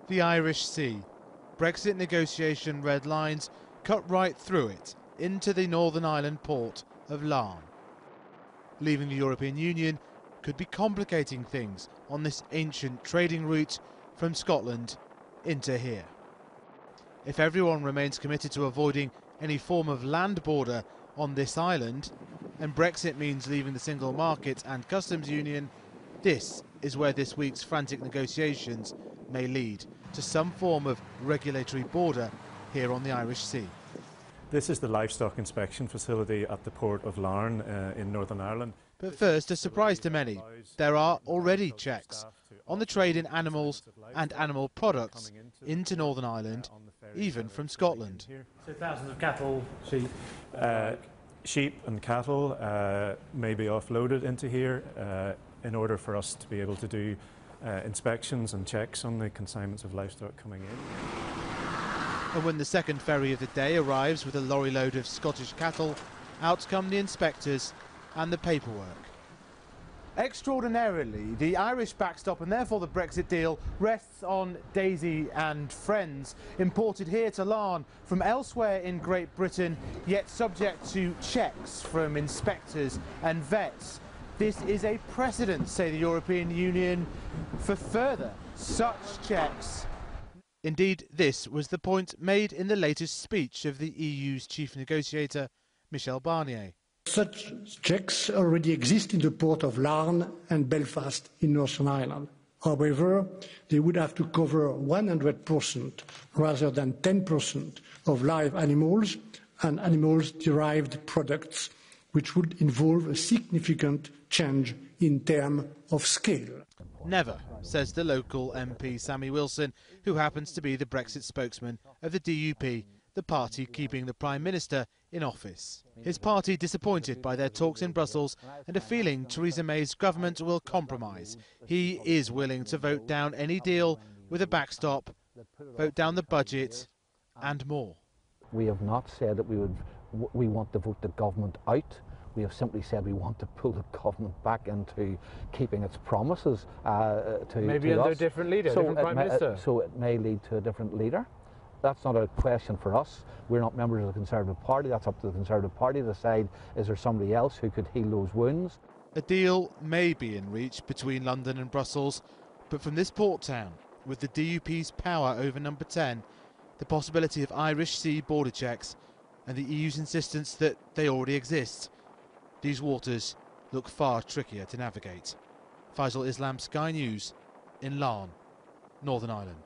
The Irish Sea. Brexit negotiation red lines cut right through it into the Northern Ireland port of Larne. Leaving the European Union could be complicating things on this ancient trading route from Scotland into here. If everyone remains committed to avoiding any form of land border on this island, and Brexit means leaving the single market and customs union, this is where this week's frantic negotiations may lead to some form of regulatory border here on the Irish Sea. This is the livestock inspection facility at the port of Larne in Northern Ireland. But first, a surprise to many, there are already checks on the trade in animals and animal products into Northern Ireland, even from Scotland. So thousands of cattle, sheep? Sheep and cattle may be offloaded into here in order for us to be able to do inspections and checks on the consignments of livestock coming in. And when the second ferry of the day arrives with a lorry load of Scottish cattle, out come the inspectors and the paperwork. Extraordinarily, the Irish backstop and therefore the Brexit deal rests on Daisy and Friends, imported here to Larne from elsewhere in Great Britain, yet subject to checks from inspectors and vets. This is a precedent, say the European Union, for further such checks. Indeed, this was the point made in the latest speech of the EU's chief negotiator, Michel Barnier. Such checks already exist in the port of Larne and Belfast in Northern Ireland. However, they would have to cover 100% rather than 10% of live animals and animals-derived products, which would involve a significant change in terms of scale. Never, says the local MP Sammy Wilson, who happens to be the Brexit spokesman of the DUP, the party keeping the Prime Minister in office. His party disappointed by their talks in Brussels and a feeling Theresa May's government will compromise. He is willing to vote down any deal with a backstop, vote down the budget and more. We have not said that we want to vote the government out. We have simply said we want to pull the government back into keeping its promises maybe under a different leader, different Prime Minister. So it may lead to a different leader. That's not a question for us. We're not members of the Conservative Party. That's up to the Conservative Party to decide, is there somebody else who could heal those wounds? A deal may be in reach between London and Brussels, but from this port town, with the DUP's power over Number 10, the possibility of Irish Sea border checks and the EU's insistence that they already exist, these waters look far trickier to navigate. Faisal Islam, Sky News, in Larne, Northern Ireland.